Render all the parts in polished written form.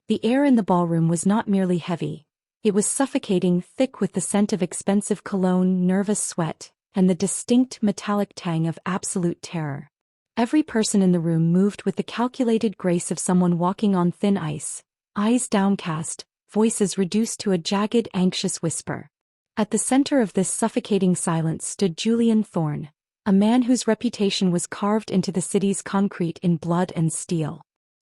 The air in the ballroom was not merely heavy. It was suffocating, thick with the scent of expensive cologne, nervous sweat, and the distinct metallic tang of absolute terror. Every person in the room moved with the calculated grace of someone walking on thin ice, eyes downcast, voices reduced to a jagged, anxious whisper. At the center of this suffocating silence stood Julian Thorne, a man whose reputation was carved into the city's concrete in blood and steel.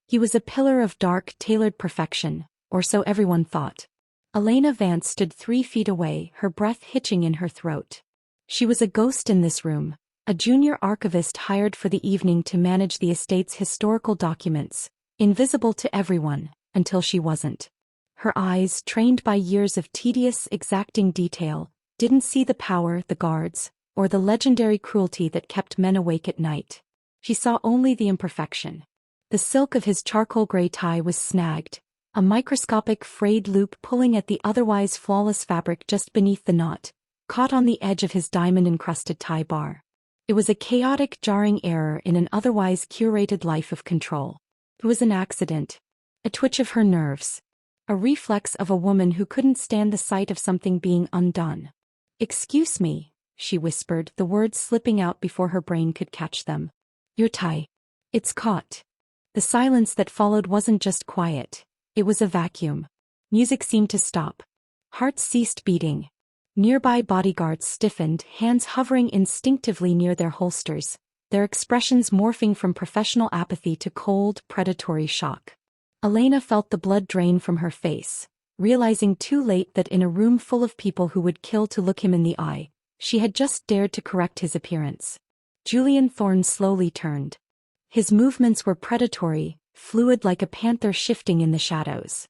He was a pillar of dark, tailored perfection, or so everyone thought. Elena Vance stood 3 feet away, her breath hitching in her throat. She was a ghost in this room, a junior archivist hired for the evening to manage the estate's historical documents, invisible to everyone, until she wasn't. Her eyes, trained by years of tedious, exacting detail, didn't see the power, the guards, or the legendary cruelty that kept men awake at night. She saw only the imperfection. The silk of his charcoal gray tie was snagged, a microscopic frayed loop pulling at the otherwise flawless fabric just beneath the knot, caught on the edge of his diamond-encrusted tie bar. It was a chaotic, jarring error in an otherwise curated life of control. It was an accident, a twitch of her nerves, a reflex of a woman who couldn't stand the sight of something being undone. "Excuse me," she whispered, the words slipping out before her brain could catch them. "Your tie. It's caught." The silence that followed wasn't just quiet, it was a vacuum. Music seemed to stop. Hearts ceased beating. Nearby bodyguards stiffened, hands hovering instinctively near their holsters, their expressions morphing from professional apathy to cold, predatory shock. Elena felt the blood drain from her face, realizing too late that in a room full of people who would kill to look him in the eye, she had just dared to correct his appearance. Julian Thorne slowly turned. His movements were predatory, fluid like a panther shifting in the shadows.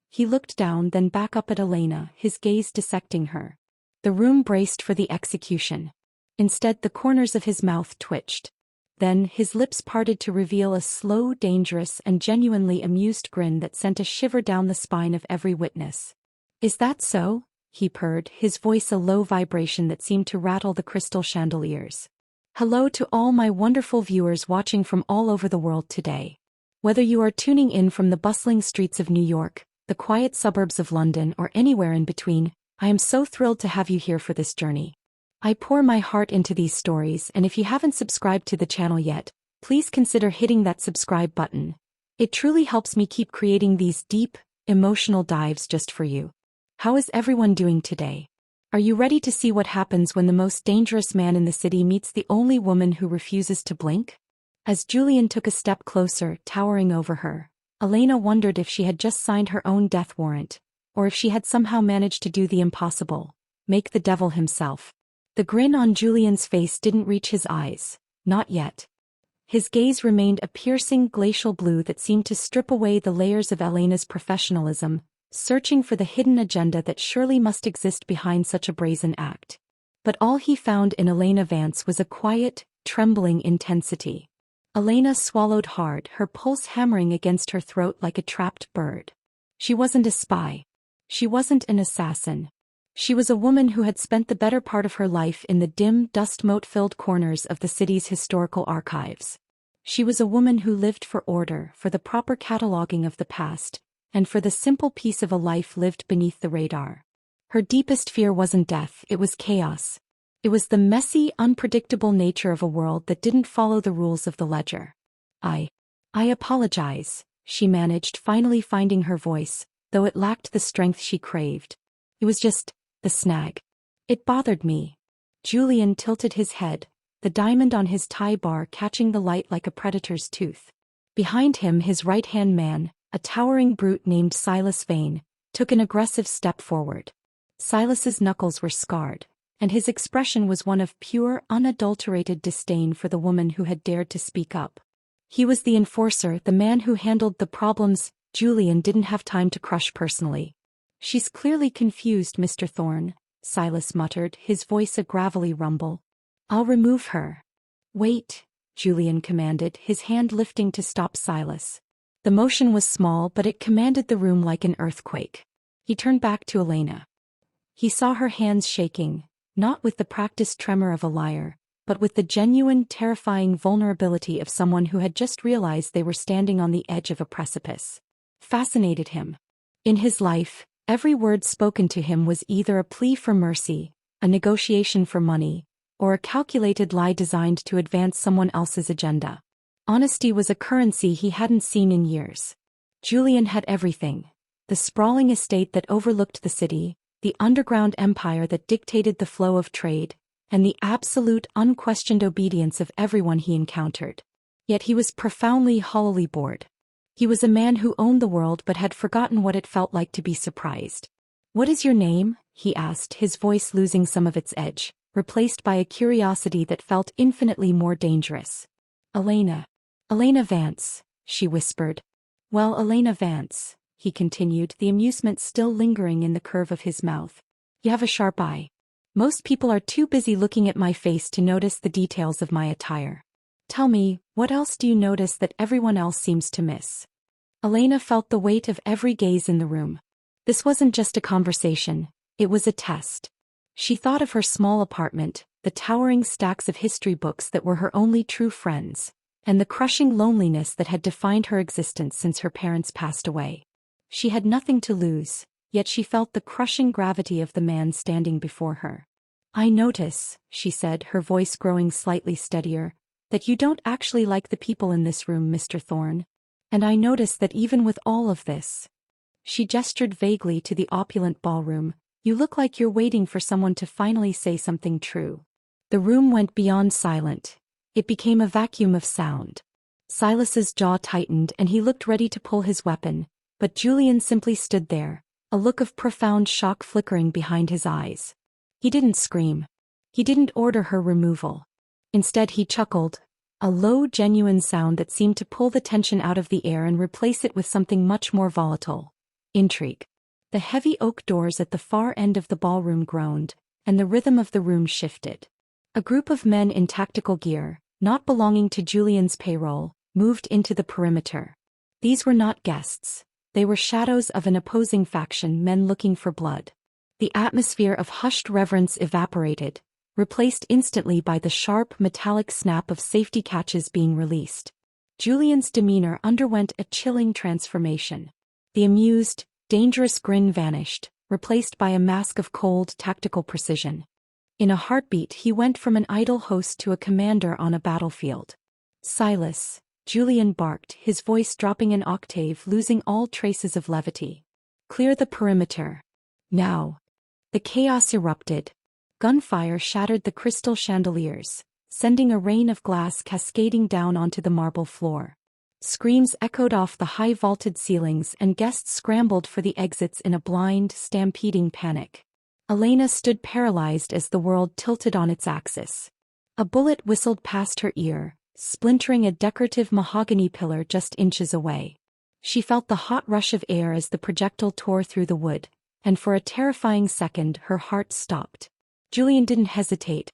He looked down, then back up at Elena, his gaze dissecting her. The room braced for the execution. Instead, the corners of his mouth twitched. Then, his lips parted to reveal a slow, dangerous, and genuinely amused grin that sent a shiver down the spine of every witness. "Is that so?" he purred, his voice a low vibration that seemed to rattle the crystal chandeliers. "Hello to all my wonderful viewers watching from all over the world today. Whether you are tuning in from the bustling streets of New York, the quiet suburbs of London, or anywhere in between, I am so thrilled to have you here for this journey. I pour my heart into these stories, and if you haven't subscribed to the channel yet, please consider hitting that subscribe button. It truly helps me keep creating these deep, emotional dives just for you. How is everyone doing today? Are you ready to see what happens when the most dangerous man in the city meets the only woman who refuses to blink? As Julian took a step closer, towering over her, Elena wondered if she had just signed her own death warrant, or if she had somehow managed to do the impossible, make the devil himself. The grin on Julian's face didn't reach his eyes, not yet. His gaze remained a piercing glacial blue that seemed to strip away the layers of Elena's professionalism, searching for the hidden agenda that surely must exist behind such a brazen act. But all he found in Elena Vance was a quiet, trembling intensity. Elena swallowed hard, her pulse hammering against her throat like a trapped bird. She wasn't a spy. She wasn't an assassin. She was a woman who had spent the better part of her life in the dim, dust-mote-filled corners of the city's historical archives. She was a woman who lived for order, for the proper cataloging of the past, and for the simple peace of a life lived beneath the radar. Her deepest fear wasn't death, it was chaos. It was the messy, unpredictable nature of a world that didn't follow the rules of the ledger. I apologize," she managed, finally finding her voice, though it lacked the strength she craved. "It was just the snag. It bothered me." Julian tilted his head, the diamond on his tie bar catching the light like a predator's tooth. Behind him, his right-hand man, a towering brute named Silas Vane, took an aggressive step forward. Silas's knuckles were scarred, and his expression was one of pure, unadulterated disdain for the woman who had dared to speak up. He was the enforcer, the man who handled the problems Julian didn't have time to crush personally. "She's clearly confused, Mr. Thorne," Silas muttered, his voice a gravelly rumble. "I'll remove her." "Wait," Julian commanded, his hand lifting to stop Silas. The motion was small, but it commanded the room like an earthquake. He turned back to Elena. He saw her hands shaking, not with the practiced tremor of a liar, but with the genuine, terrifying vulnerability of someone who had just realized they were standing on the edge of a precipice. fascinated him. In his life, every word spoken to him was either a plea for mercy, a negotiation for money, or a calculated lie designed to advance someone else's agenda. Honesty was a currency he hadn't seen in years. Julian had everything: the sprawling estate that overlooked the city, the underground empire that dictated the flow of trade, and the absolute unquestioned obedience of everyone he encountered. Yet he was profoundly hollowly bored. He was a man who owned the world but had forgotten what it felt like to be surprised. "What is your name?" he asked, his voice losing some of its edge, replaced by a curiosity that felt infinitely more dangerous. "Elena. Elena Vance," she whispered. "Well, Elena Vance," he continued, the amusement still lingering in the curve of his mouth. "You have a sharp eye. Most people are too busy looking at my face to notice the details of my attire. Tell me, what else do you notice that everyone else seems to miss?" Elena felt the weight of every gaze in the room. This wasn't just a conversation, it was a test. She thought of her small apartment, the towering stacks of history books that were her only true friends, and the crushing loneliness that had defined her existence since her parents passed away. She had nothing to lose, yet she felt the crushing gravity of the man standing before her. "I notice," she said, her voice growing slightly steadier, "that you don't actually like the people in this room, Mr. Thorne. And I notice that even with all of this," she gestured vaguely to the opulent ballroom, "you look like you're waiting for someone to finally say something true." The room went beyond silent. It became a vacuum of sound. Silas's jaw tightened and he looked ready to pull his weapon, but Julian simply stood there, a look of profound shock flickering behind his eyes. He didn't scream. He didn't order her removal. Instead he chuckled, a low, genuine sound that seemed to pull the tension out of the air and replace it with something much more volatile: intrigue. The heavy oak doors at the far end of the ballroom groaned, and the rhythm of the room shifted. A group of men in tactical gear, not belonging to Julian's payroll, moved into the perimeter. These were not guests. They were shadows of an opposing faction, men looking for blood. The atmosphere of hushed reverence evaporated, replaced instantly by the sharp, metallic snap of safety catches being released. Julian's demeanor underwent a chilling transformation. The amused, dangerous grin vanished, replaced by a mask of cold, tactical precision. In a heartbeat he went from an idle host to a commander on a battlefield. "Silas," Julian barked, his voice dropping an octave, losing all traces of levity. "Clear the perimeter. Now." The chaos erupted. Gunfire shattered the crystal chandeliers, sending a rain of glass cascading down onto the marble floor. Screams echoed off the high vaulted ceilings and guests scrambled for the exits in a blind, stampeding panic. Elena stood paralyzed as the world tilted on its axis. A bullet whistled past her ear, splintering a decorative mahogany pillar just inches away. She felt the hot rush of air as the projectile tore through the wood, and for a terrifying second her heart stopped. Julian didn't hesitate.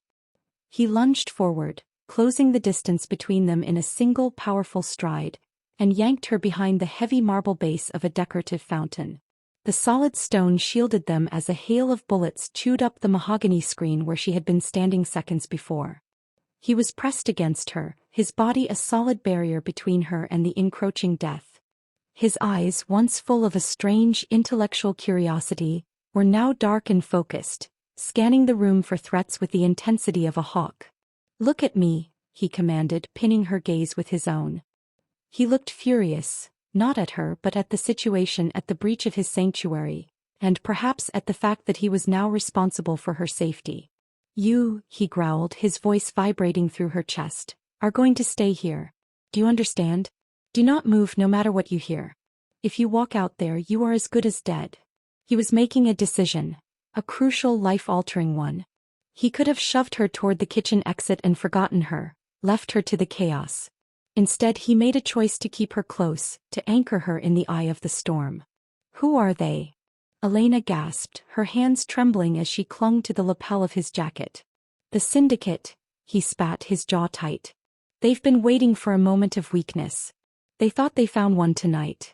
He lunged forward, closing the distance between them in a single powerful stride, and yanked her behind the heavy marble base of a decorative fountain. The solid stone shielded them as a hail of bullets chewed up the mahogany screen where she had been standing seconds before. He was pressed against her, his body a solid barrier between her and the encroaching death. His eyes, once full of a strange intellectual curiosity, were now dark and focused, scanning the room for threats with the intensity of a hawk. "Look at me," he commanded, pinning her gaze with his own. He looked furious, not at her but at the situation, at the breach of his sanctuary, and perhaps at the fact that he was now responsible for her safety. "You," he growled, his voice vibrating through her chest, "are going to stay here. Do you understand? Do not move no matter what you hear. If you walk out there you are as good as dead." He was making a decision, a crucial, life-altering one. He could have shoved her toward the kitchen exit and forgotten her, left her to the chaos. Instead he made a choice to keep her close, to anchor her in the eye of the storm. "Who are they?" Elena gasped, her hands trembling as she clung to the lapel of his jacket. "The Syndicate," he spat, his jaw tight. "They've been waiting for a moment of weakness. They thought they found one tonight."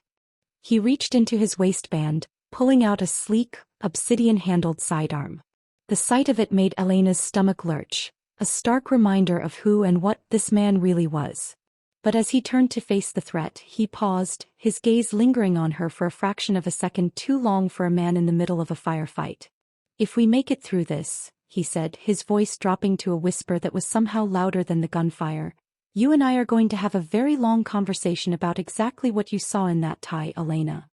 He reached into his waistband, pulling out a sleek, obsidian-handled sidearm. The sight of it made Elena's stomach lurch, a stark reminder of who and what this man really was. But as he turned to face the threat, he paused, his gaze lingering on her for a fraction of a second too long for a man in the middle of a firefight. "If we make it through this," he said, his voice dropping to a whisper that was somehow louder than the gunfire, "you and I are going to have a very long conversation about exactly what you saw in that tie, Elena."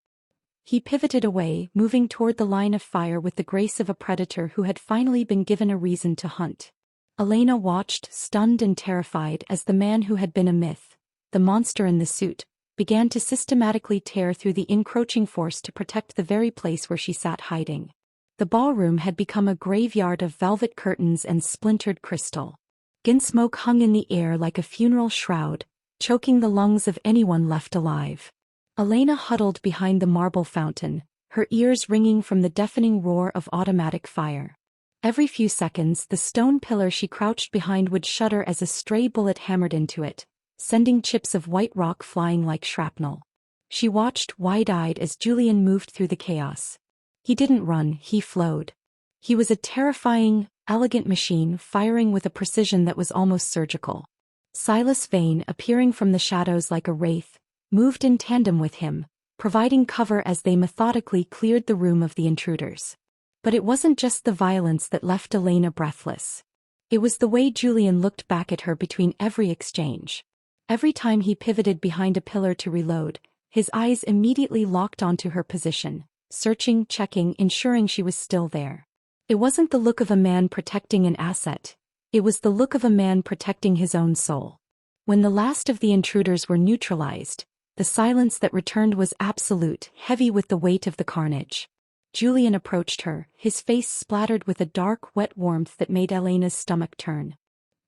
He pivoted away, moving toward the line of fire with the grace of a predator who had finally been given a reason to hunt. Elena watched, stunned and terrified, as the man who had been a myth, the monster in the suit, began to systematically tear through the encroaching force to protect the very place where she sat hiding. The ballroom had become a graveyard of velvet curtains and splintered crystal. Gin smoke hung in the air like a funeral shroud, choking the lungs of anyone left alive. Elena huddled behind the marble fountain, her ears ringing from the deafening roar of automatic fire. Every few seconds, the stone pillar she crouched behind would shudder as a stray bullet hammered into it, sending chips of white rock flying like shrapnel. She watched wide-eyed as Julian moved through the chaos. He didn't run, he flowed. He was a terrifying, elegant machine firing with a precision that was almost surgical. Silas Vane, appearing from the shadows like a wraith, moved in tandem with him, providing cover as they methodically cleared the room of the intruders. But it wasn't just the violence that left Elena breathless. It was the way Julian looked back at her between every exchange. Every time he pivoted behind a pillar to reload, his eyes immediately locked onto her position, searching, checking, ensuring she was still there. It wasn't the look of a man protecting an asset. It was the look of a man protecting his own soul. When the last of the intruders were neutralized, the silence that returned was absolute, heavy with the weight of the carnage. Julian approached her, his face splattered with a dark, wet warmth that made Elena's stomach turn.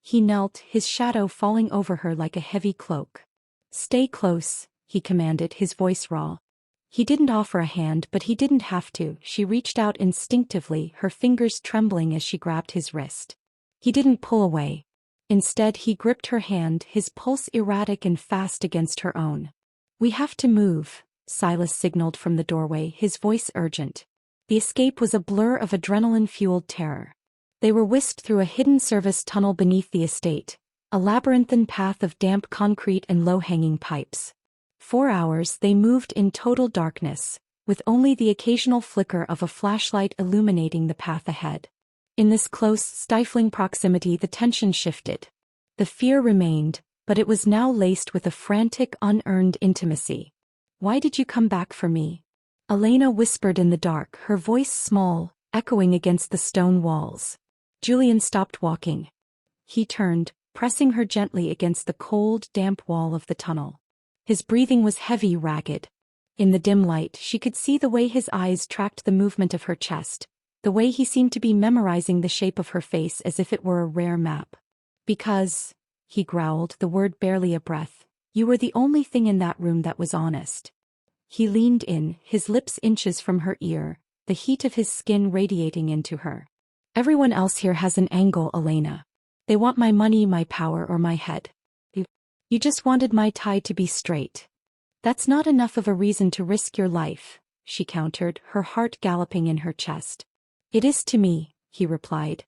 He knelt, his shadow falling over her like a heavy cloak. "Stay close," he commanded, his voice raw. He didn't offer a hand, but he didn't have to. She reached out instinctively, her fingers trembling as she grabbed his wrist. He didn't pull away. Instead, he gripped her hand, his pulse erratic and fast against her own. "We have to move," Silas signaled from the doorway, his voice urgent. The escape was a blur of adrenaline-fueled terror. They were whisked through a hidden service tunnel beneath the estate, a labyrinthine path of damp concrete and low-hanging pipes. 4 hours they moved in total darkness, with only the occasional flicker of a flashlight illuminating the path ahead. In this close, stifling proximity, the tension shifted. The fear remained, but it was now laced with a frantic, unearned intimacy. "Why did you come back for me?" Elena whispered in the dark, her voice small, echoing against the stone walls. Julian stopped walking. He turned, pressing her gently against the cold, damp wall of the tunnel. His breathing was heavy, ragged. In the dim light, she could see the way his eyes tracked the movement of her chest, the way he seemed to be memorizing the shape of her face as if it were a rare map. "Because," he growled, the word barely a breath, "you were the only thing in that room that was honest." He leaned in, his lips inches from her ear, the heat of his skin radiating into her. "Everyone else here has an angle, Elena. They want my money, my power, or my head. You just wanted my tie to be straight. That's not enough of a reason to risk your life," she countered, her heart galloping in her chest. "It is to me," he replied.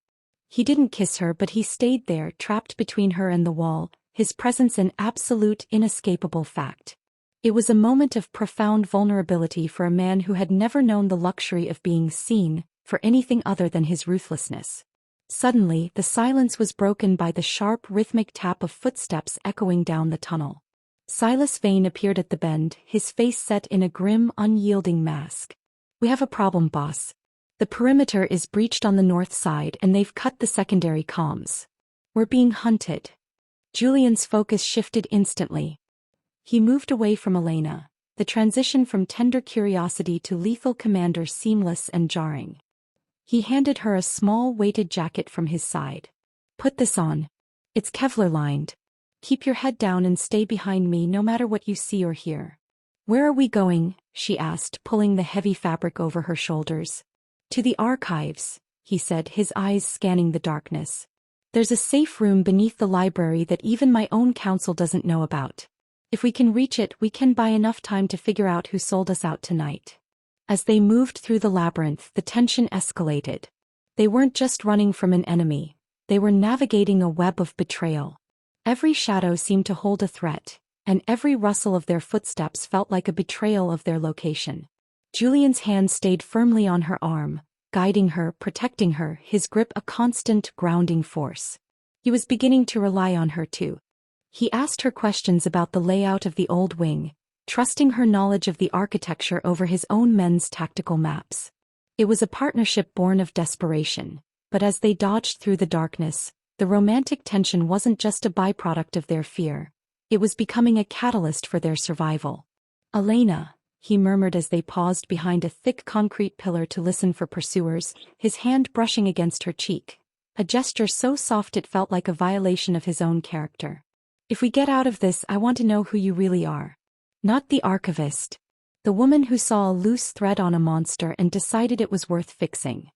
He didn't kiss her, but he stayed there, trapped between her and the wall, his presence an absolute, inescapable fact. It was a moment of profound vulnerability for a man who had never known the luxury of being seen for anything other than his ruthlessness. Suddenly, the silence was broken by the sharp, rhythmic tap of footsteps echoing down the tunnel. Silas Vane appeared at the bend, his face set in a grim, unyielding mask. "We have a problem, boss. The perimeter is breached on the north side and they've cut the secondary comms. We're being hunted." Julian's focus shifted instantly. He moved away from Elena, the transition from tender curiosity to lethal commander seamless and jarring. He handed her a small, weighted jacket from his side. "Put this on. It's Kevlar-lined. Keep your head down and stay behind me no matter what you see or hear." "Where are we going?" she asked, pulling the heavy fabric over her shoulders. "To the archives," he said, his eyes scanning the darkness. "There's a safe room beneath the library that even my own council doesn't know about. If we can reach it, we can buy enough time to figure out who sold us out tonight." As they moved through the labyrinth, the tension escalated. They weren't just running from an enemy, they were navigating a web of betrayal. Every shadow seemed to hold a threat, and every rustle of their footsteps felt like a betrayal of their location. Julian's hand stayed firmly on her arm, guiding her, protecting her, his grip a constant, grounding force. He was beginning to rely on her too. He asked her questions about the layout of the old wing, trusting her knowledge of the architecture over his own men's tactical maps. It was a partnership born of desperation, but as they dodged through the darkness, the romantic tension wasn't just a byproduct of their fear. It was becoming a catalyst for their survival. "Elena," he murmured as they paused behind a thick concrete pillar to listen for pursuers, his hand brushing against her cheek, a gesture so soft it felt like a violation of his own character. "If we get out of this, I want to know who you really are. Not the archivist. The woman who saw a loose thread on a monster and decided it was worth fixing.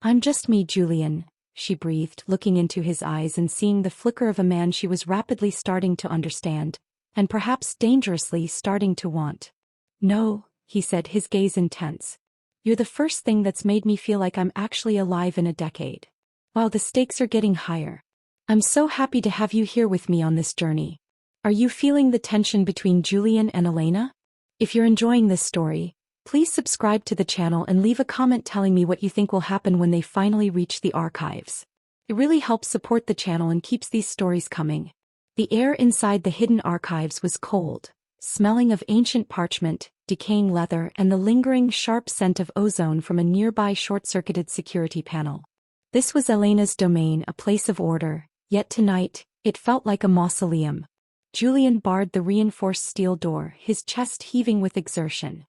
I'm just me, Julian," she breathed, looking into his eyes and seeing the flicker of a man she was rapidly starting to understand, and perhaps dangerously starting to want. "No," he said, his gaze intense. "You're the first thing that's made me feel like I'm actually alive in a decade. Wow, the stakes are getting higher. I'm so happy to have you here with me on this journey. Are you feeling the tension between Julian and Elena? If you're enjoying this story, please subscribe to the channel and leave a comment telling me what you think will happen when they finally reach the archives. It really helps support the channel and keeps these stories coming." The air inside the hidden archives was cold, smelling of ancient parchment, decaying leather, and the lingering, sharp scent of ozone from a nearby short-circuited security panel. This was Elena's domain, a place of order, yet tonight, it felt like a mausoleum. Julian barred the reinforced steel door, his chest heaving with exertion.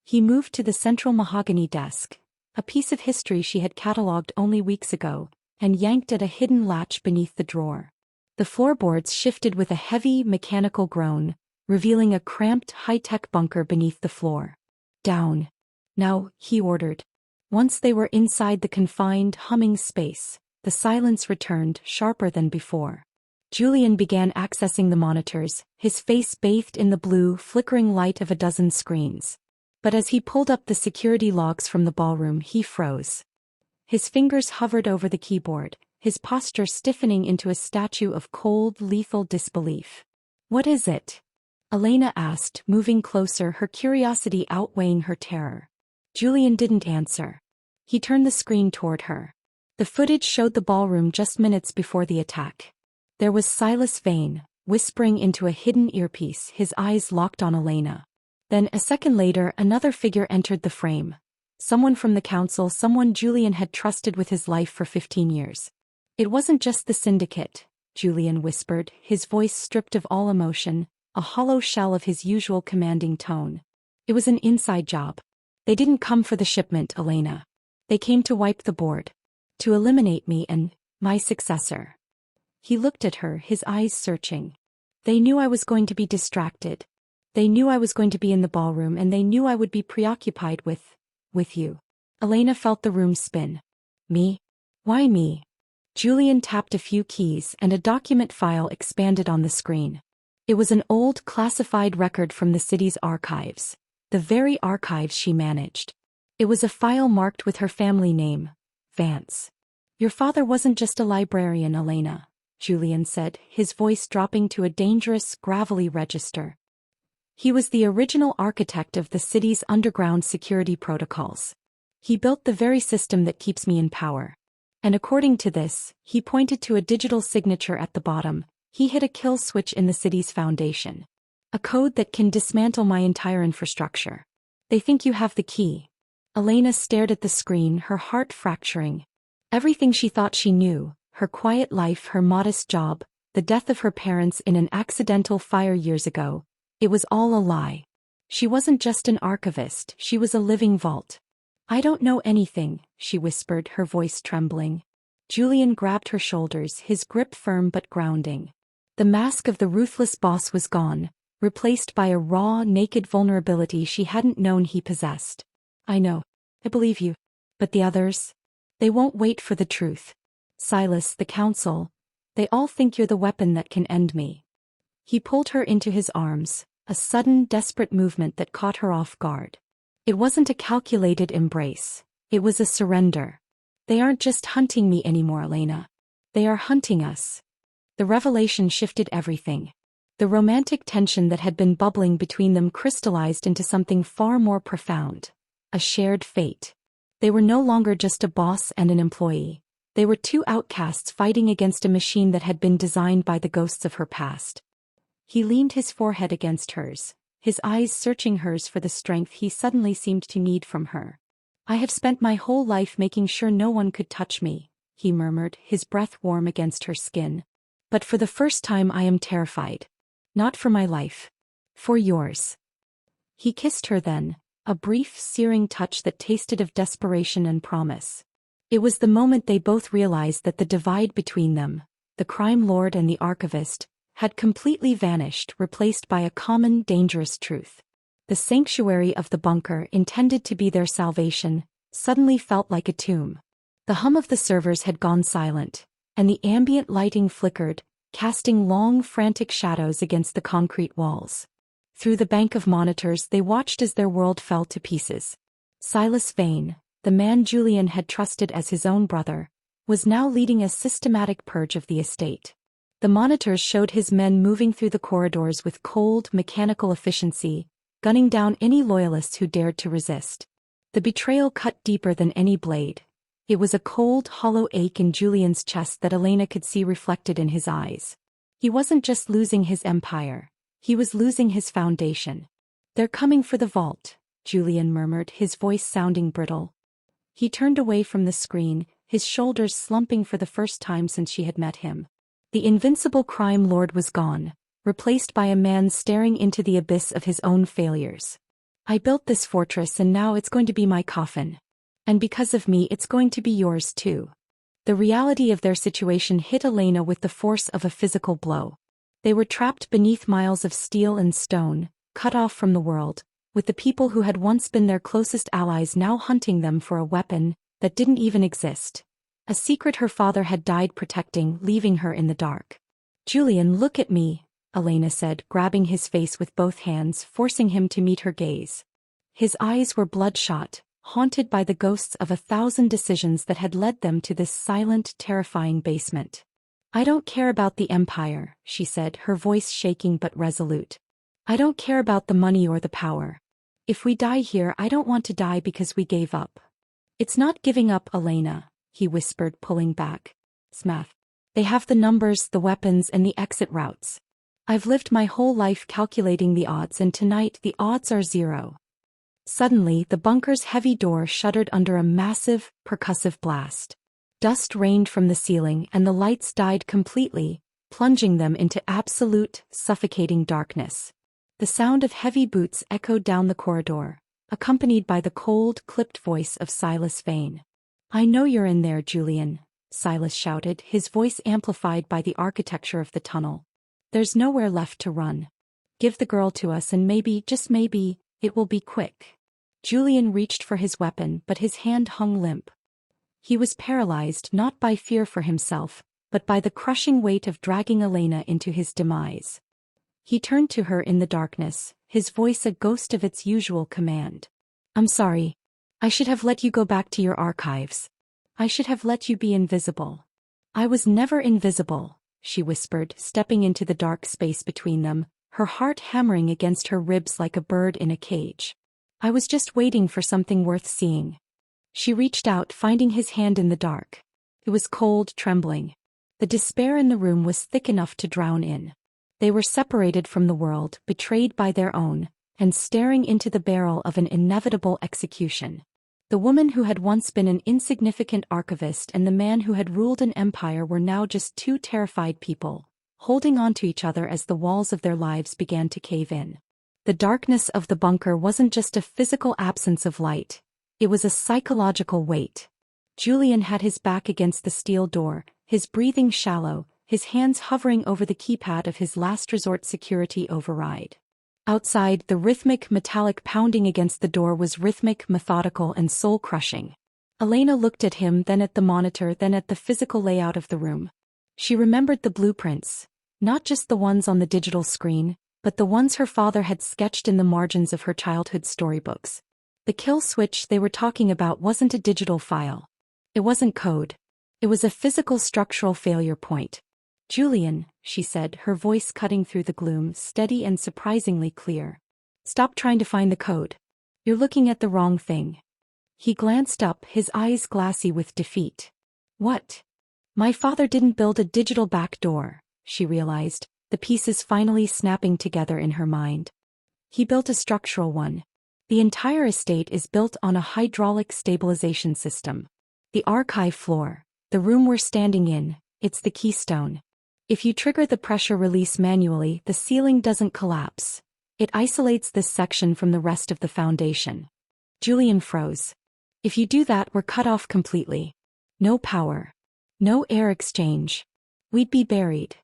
He moved to the central mahogany desk, a piece of history she had catalogued only weeks ago, and yanked at a hidden latch beneath the drawer. The floorboards shifted with a heavy, mechanical groan, revealing a cramped, high-tech bunker beneath the floor. "Down. Now," he ordered. Once they were inside the confined, humming space, the silence returned, sharper than before. Julian began accessing the monitors, his face bathed in the blue, flickering light of a dozen screens. But as he pulled up the security logs from the ballroom, he froze. His fingers hovered over the keyboard, his posture stiffening into a statue of cold, lethal disbelief. "What is it?" Elena asked, moving closer, her curiosity outweighing her terror. Julian didn't answer. He turned the screen toward her. The footage showed the ballroom just minutes before the attack. There was Silas Vane, whispering into a hidden earpiece, his eyes locked on Elena. Then, a second later, another figure entered the frame. Someone from the council, someone Julian had trusted with his life for 15 years. "It wasn't just the syndicate," Julian whispered, his voice stripped of all emotion, a hollow shell of his usual commanding tone. "It was an inside job. They didn't come for the shipment, Elena. They came to wipe the board. To eliminate me and my successor." He looked at her, his eyes searching. "They knew I was going to be distracted. They knew I was going to be in the ballroom, and they knew I would be preoccupied with you." Elena felt the room spin. "Me? Why me?" Julian tapped a few keys and a document file expanded on the screen. It was an old classified record from the city's archives, the very archives she managed. It was a file marked with her family name, Vance. "Your father wasn't just a librarian, Elena," Julian said, his voice dropping to a dangerous, gravelly register. "He was the original architect of the city's underground security protocols. He built the very system that keeps me in power. And according to this," he pointed to a digital signature at the bottom, "he hit a kill switch in the city's foundation. A code that can dismantle my entire infrastructure. They think you have the key." Elena stared at the screen, her heart fracturing. Everything she thought she knew, her quiet life, her modest job, the death of her parents in an accidental fire years ago, it was all a lie. She wasn't just an archivist, she was a living vault. "I don't know anything," she whispered, her voice trembling. Julian grabbed her shoulders, his grip firm but grounding. The mask of the ruthless boss was gone, replaced by a raw, naked vulnerability she hadn't known he possessed. "I know. I believe you. But the others? They won't wait for the truth. Silas, the council, they all think you're the weapon that can end me." He pulled her into his arms, a sudden, desperate movement that caught her off guard. It wasn't a calculated embrace. It was a surrender. "They aren't just hunting me anymore, Elena. They are hunting us." The revelation shifted everything. The romantic tension that had been bubbling between them crystallized into something far more profound. A shared fate. They were no longer just a boss and an employee. They were two outcasts fighting against a machine that had been designed by the ghosts of her past. He leaned his forehead against hers, his eyes searching hers for the strength he suddenly seemed to need from her. "I have spent my whole life making sure no one could touch me," he murmured, his breath warm against her skin. "But for the first time I am terrified. Not for my life. For yours." He kissed her then, a brief, searing touch that tasted of desperation and promise. It was the moment they both realized that the divide between them, the crime lord and the archivist, had completely vanished, replaced by a common, dangerous truth. The sanctuary of the bunker, intended to be their salvation, suddenly felt like a tomb. The hum of the servers had gone silent, and the ambient lighting flickered, casting long, frantic shadows against the concrete walls. Through the bank of monitors they watched as their world fell to pieces. Silas Vane, the man Julian had trusted as his own brother, was now leading a systematic purge of the estate. The monitors showed his men moving through the corridors with cold, mechanical efficiency, gunning down any loyalists who dared to resist. The betrayal cut deeper than any blade. It was a cold, hollow ache in Julian's chest that Elena could see reflected in his eyes. He wasn't just losing his empire. He was losing his foundation. "They're coming for the vault," Julian murmured, his voice sounding brittle. He turned away from the screen, his shoulders slumping for the first time since she had met him. The invincible crime lord was gone, replaced by a man staring into the abyss of his own failures. "I built this fortress and now it's going to be my coffin. And because of me it's going to be yours too." The reality of their situation hit Elena with the force of a physical blow. They were trapped beneath miles of steel and stone, cut off from the world, with the people who had once been their closest allies now hunting them for a weapon that didn't even exist. A secret her father had died protecting, leaving her in the dark. "Julian, look at me," Elena said, grabbing his face with both hands, forcing him to meet her gaze. His eyes were bloodshot, haunted by the ghosts of 1,000 decisions that had led them to this silent, terrifying basement. "I don't care about the empire," she said, her voice shaking but resolute. "I don't care about the money or the power. If we die here, I don't want to die because we gave up." "It's not giving up, Elena," he whispered, pulling back. "Smath. They have the numbers, the weapons, and the exit routes. I've lived my whole life calculating the odds, and tonight the odds are 0. Suddenly, the bunker's heavy door shuddered under a massive, percussive blast. Dust rained from the ceiling and the lights died completely, plunging them into absolute, suffocating darkness. The sound of heavy boots echoed down the corridor, accompanied by the cold, clipped voice of Silas Vane. "I know you're in there, Julian," Silas shouted, his voice amplified by the architecture of the tunnel. "There's nowhere left to run. Give the girl to us and maybe, just maybe, it will be quick." Julian reached for his weapon, but his hand hung limp. He was paralyzed not by fear for himself, but by the crushing weight of dragging Elena into his demise. He turned to her in the darkness, his voice a ghost of its usual command. "I'm sorry. I should have let you go back to your archives. I should have let you be invisible." "I was never invisible," she whispered, stepping into the dark space between them, her heart hammering against her ribs like a bird in a cage. "I was just waiting for something worth seeing." She reached out, finding his hand in the dark. It was cold, trembling. The despair in the room was thick enough to drown in. They were separated from the world, betrayed by their own, and staring into the barrel of an inevitable execution. The woman who had once been an insignificant archivist and the man who had ruled an empire were now just two terrified people, holding on to each other as the walls of their lives began to cave in. The darkness of the bunker wasn't just a physical absence of light. It was a psychological weight. Julian had his back against the steel door, his breathing shallow, his hands hovering over the keypad of his last resort security override. Outside, the rhythmic metallic pounding against the door was rhythmic, methodical, and soul-crushing. Elena looked at him, then at the monitor, then at the physical layout of the room. She remembered the blueprints, not just the ones on the digital screen, but the ones her father had sketched in the margins of her childhood storybooks. The kill switch they were talking about wasn't a digital file. It wasn't code. It was a physical structural failure point. Julian, she said, her voice cutting through the gloom, steady and surprisingly clear. Stop trying to find the code. You're looking at the wrong thing. He glanced up, his eyes glassy with defeat. What? My father didn't build a digital back door, she realized, the pieces finally snapping together in her mind. He built a structural one. The entire estate is built on a hydraulic stabilization system. The archive floor, the room we're standing in, it's the keystone. If you trigger the pressure release manually, the ceiling doesn't collapse. It isolates this section from the rest of the foundation. Julian froze. If you do that, we're cut off completely. No power. No air exchange. We'd be buried.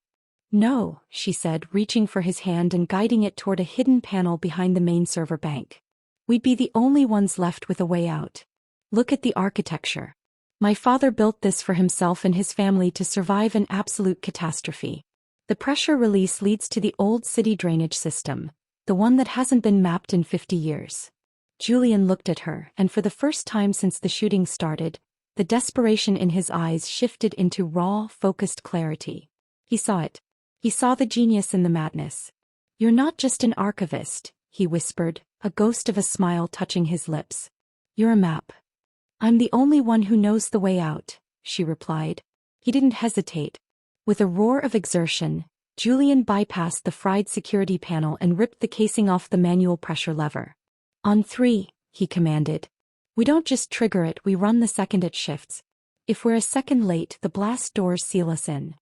No, she said, reaching for his hand and guiding it toward a hidden panel behind the main server bank. We'd be the only ones left with a way out. Look at the architecture. My father built this for himself and his family to survive an absolute catastrophe. The pressure release leads to the old city drainage system, the one that hasn't been mapped in 50 years. Julian looked at her, and for the first time since the shooting started, the desperation in his eyes shifted into raw, focused clarity. He saw it. He saw the genius in the madness. You're not just an archivist, he whispered, a ghost of a smile touching his lips. You're a map. I'm the only one who knows the way out, she replied. He didn't hesitate. With a roar of exertion, Julian bypassed the fried security panel and ripped the casing off the manual pressure lever. On 3, he commanded. We don't just trigger it, we run the second it shifts. If we're a second late, the blast doors seal us in.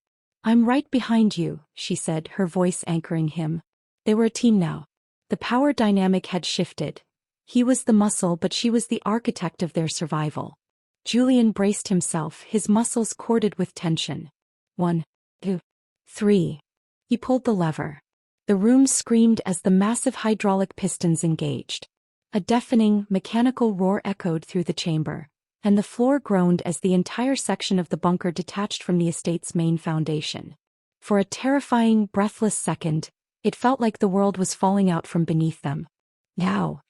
I'm right behind you, she said, her voice anchoring him. They were a team now. The power dynamic had shifted. He was the muscle, but she was the architect of their survival. Julian braced himself, his muscles corded with tension. 1, 2, 3. He pulled the lever. The room screamed as the massive hydraulic pistons engaged. A deafening, mechanical roar echoed through the chamber, and the floor groaned as the entire section of the bunker detached from the estate's main foundation. For a terrifying, breathless second, it felt like the world was falling out from beneath them. Now!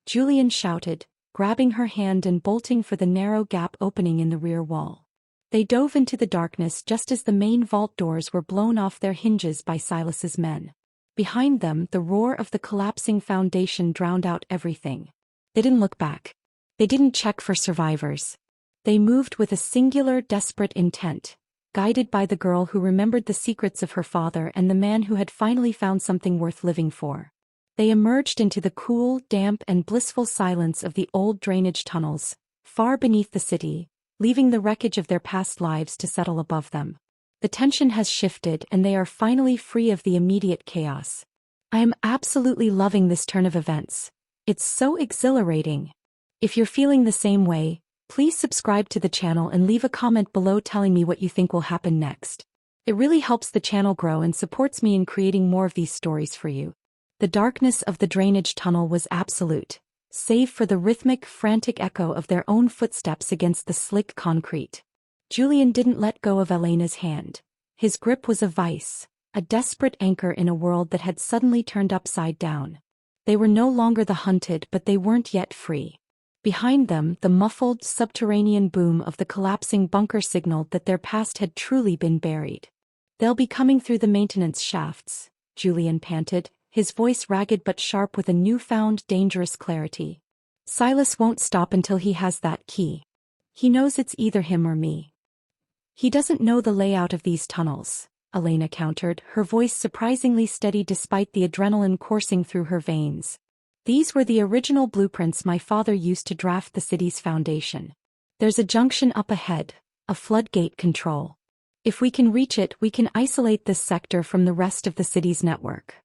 Julian shouted, grabbing her hand and bolting for the narrow gap opening in the rear wall. They dove into the darkness just as the main vault doors were blown off their hinges by Silas's men. Behind them, the roar of the collapsing foundation drowned out everything. They didn't look back. They didn't check for survivors. They moved with a singular, desperate intent, guided by the girl who remembered the secrets of her father and the man who had finally found something worth living for. They emerged into the cool, damp and blissful silence of the old drainage tunnels, far beneath the city, leaving the wreckage of their past lives to settle above them. The tension has shifted and they are finally free of the immediate chaos. I am absolutely loving this turn of events. It's so exhilarating. If you're feeling the same way, please subscribe to the channel and leave a comment below telling me what you think will happen next. It really helps the channel grow and supports me in creating more of these stories for you. The darkness of the drainage tunnel was absolute, save for the rhythmic, frantic echo of their own footsteps against the slick concrete. Julian didn't let go of Elena's hand. His grip was a vice, a desperate anchor in a world that had suddenly turned upside down. They were no longer the hunted, but they weren't yet free. Behind them, the muffled, subterranean boom of the collapsing bunker signaled that their past had truly been buried. They'll be coming through the maintenance shafts, Julian panted, his voice ragged but sharp with a newfound, dangerous clarity. Silas won't stop until he has that key. He knows it's either him or me. He doesn't know the layout of these tunnels, Elena countered, her voice surprisingly steady despite the adrenaline coursing through her veins. These were the original blueprints my father used to draft the city's foundation. There's a junction up ahead, a floodgate control. If we can reach it, we can isolate this sector from the rest of the city's network.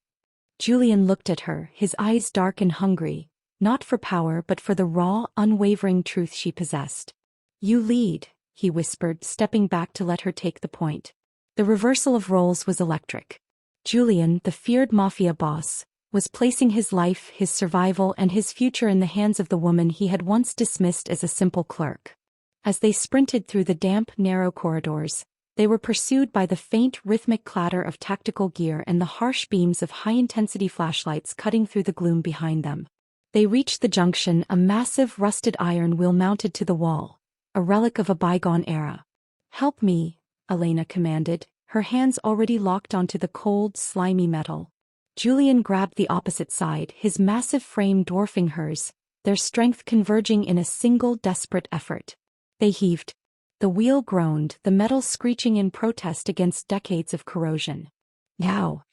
Julian looked at her, his eyes dark and hungry, not for power but for the raw, unwavering truth she possessed. You lead, he whispered, stepping back to let her take the point. The reversal of roles was electric. Julian, the feared Mafia boss, was placing his life, his survival and his future in the hands of the woman he had once dismissed as a simple clerk. As they sprinted through the damp, narrow corridors, they were pursued by the faint, rhythmic clatter of tactical gear and the harsh beams of high-intensity flashlights cutting through the gloom behind them. They reached the junction, a massive rusted iron wheel mounted to the wall, a relic of a bygone era. Help me, Elena commanded, her hands already locked onto the cold, slimy metal. Julian grabbed the opposite side, his massive frame dwarfing hers, their strength converging in a single desperate effort. They heaved. The wheel groaned, the metal screeching in protest against decades of corrosion. "Now!"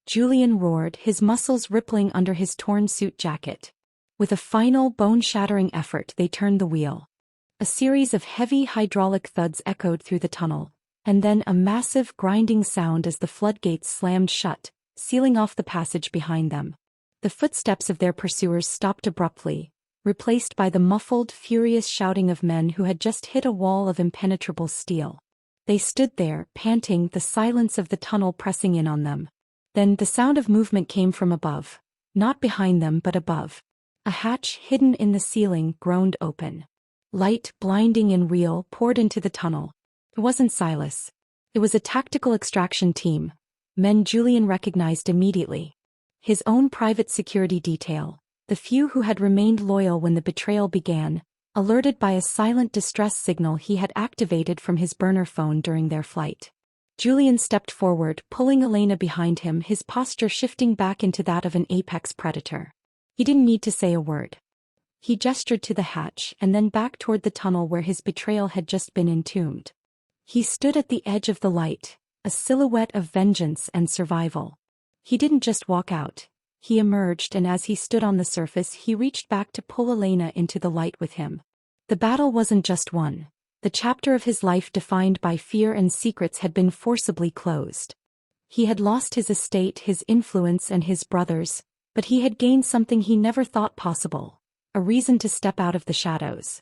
Julian roared, his muscles rippling under his torn suit jacket. With a final, bone-shattering effort, they turned the wheel. A series of heavy hydraulic thuds echoed through the tunnel, and then a massive, grinding sound as the floodgates slammed shut, sealing off the passage behind them. The footsteps of their pursuers stopped abruptly, replaced by the muffled, furious shouting of men who had just hit a wall of impenetrable steel. They stood there, panting, the silence of the tunnel pressing in on them. Then the sound of movement came from above. Not behind them but above. A hatch hidden in the ceiling groaned open. Light, blinding and real, poured into the tunnel. It wasn't Silas. It was a tactical extraction team. Men Julian recognized immediately. His own private security detail, the few who had remained loyal when the betrayal began, alerted by a silent distress signal he had activated from his burner phone during their flight. Julian stepped forward, pulling Elena behind him, his posture shifting back into that of an apex predator. He didn't need to say a word. He gestured to the hatch and then back toward the tunnel where his betrayal had just been entombed. He stood at the edge of the light, a silhouette of vengeance and survival. He didn't just walk out. He emerged, and as he stood on the surface he reached back to pull Elena into the light with him. The battle wasn't just won. The chapter of his life defined by fear and secrets had been forcibly closed. He had lost his estate, his influence and his brothers, but he had gained something he never thought possible, a reason to step out of the shadows.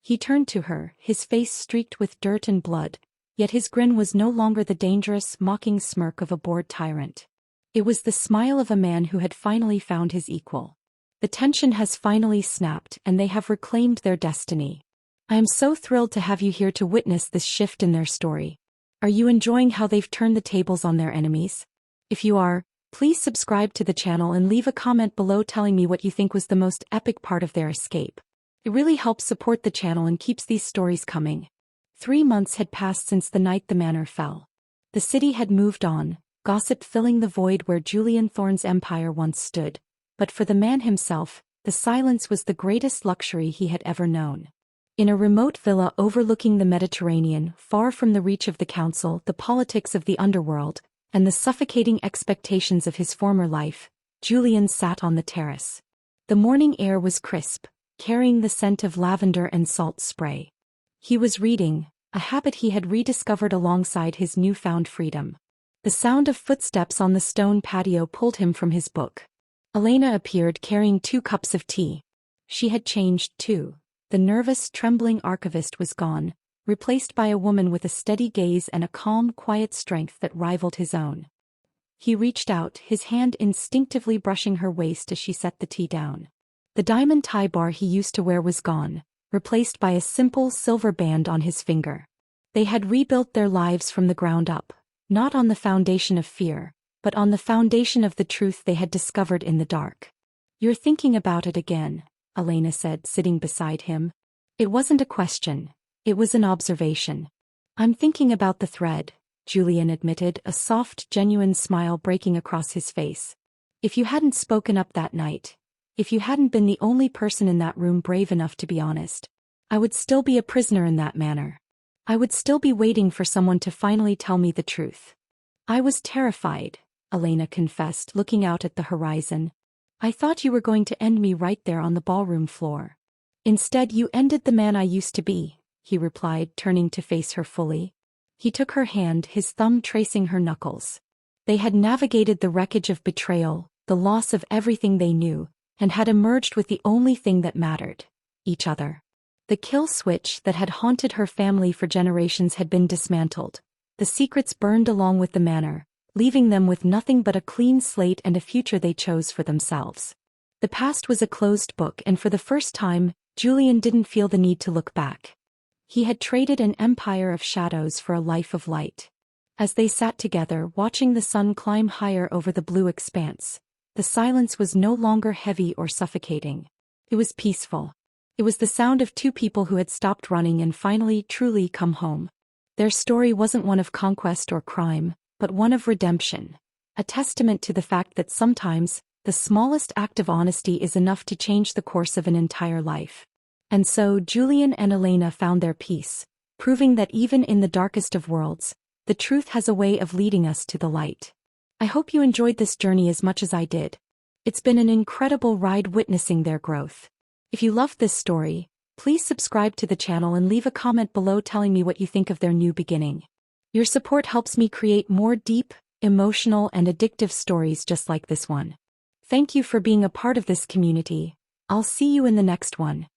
He turned to her, his face streaked with dirt and blood, yet his grin was no longer the dangerous, mocking smirk of a bored tyrant. It was the smile of a man who had finally found his equal. The tension has finally snapped, and they have reclaimed their destiny. I am so thrilled to have you here to witness this shift in their story. Are you enjoying how they've turned the tables on their enemies? If you are, please subscribe to the channel and leave a comment below telling me what you think was the most epic part of their escape. It really helps support the channel and keeps these stories coming. 3 months had passed since the night the manor fell. The city had moved on, gossip filling the void where Julian Thorne's empire once stood, but for the man himself, the silence was the greatest luxury he had ever known. In a remote villa overlooking the Mediterranean, far from the reach of the council, the politics of the underworld, and the suffocating expectations of his former life, Julian sat on the terrace. The morning air was crisp, carrying the scent of lavender and salt spray. He was reading, a habit he had rediscovered alongside his newfound freedom. The sound of footsteps on the stone patio pulled him from his book. Elena appeared carrying 2 cups of tea. She had changed too. The nervous, trembling archivist was gone, replaced by a woman with a steady gaze and a calm, quiet strength that rivaled his own. He reached out, his hand instinctively brushing her waist as she set the tea down. The diamond tie bar he used to wear was gone, replaced by a simple silver band on his finger. They had rebuilt their lives from the ground up, not on the foundation of fear, but on the foundation of the truth they had discovered in the dark. "You're thinking about it again," Elena said, sitting beside him. It wasn't a question. It was an observation. "I'm thinking about the thread," Julian admitted, a soft, genuine smile breaking across his face. "If you hadn't spoken up that night, if you hadn't been the only person in that room brave enough to be honest, I would still be a prisoner in that manor. I would still be waiting for someone to finally tell me the truth." "I was terrified," Elena confessed, looking out at the horizon. "I thought you were going to end me right there on the ballroom floor. Instead, you ended the man I used to be," he replied, turning to face her fully. He took her hand, his thumb tracing her knuckles. They had navigated the wreckage of betrayal, the loss of everything they knew, and had emerged with the only thing that mattered: each other. The kill switch that had haunted her family for generations had been dismantled. The secrets burned along with the manor, leaving them with nothing but a clean slate and a future they chose for themselves. The past was a closed book, and for the first time, Julian didn't feel the need to look back. He had traded an empire of shadows for a life of light. As they sat together, watching the sun climb higher over the blue expanse, the silence was no longer heavy or suffocating. It was peaceful. It was the sound of 2 people who had stopped running and finally truly come home. Their story wasn't one of conquest or crime, but one of redemption. A testament to the fact that sometimes, the smallest act of honesty is enough to change the course of an entire life. And so Julian and Elena found their peace, proving that even in the darkest of worlds, the truth has a way of leading us to the light. I hope you enjoyed this journey as much as I did. It's been an incredible ride witnessing their growth. If you loved this story, please subscribe to the channel and leave a comment below telling me what you think of their new beginning. Your support helps me create more deep, emotional and addictive stories just like this one. Thank you for being a part of this community. I'll see you in the next one.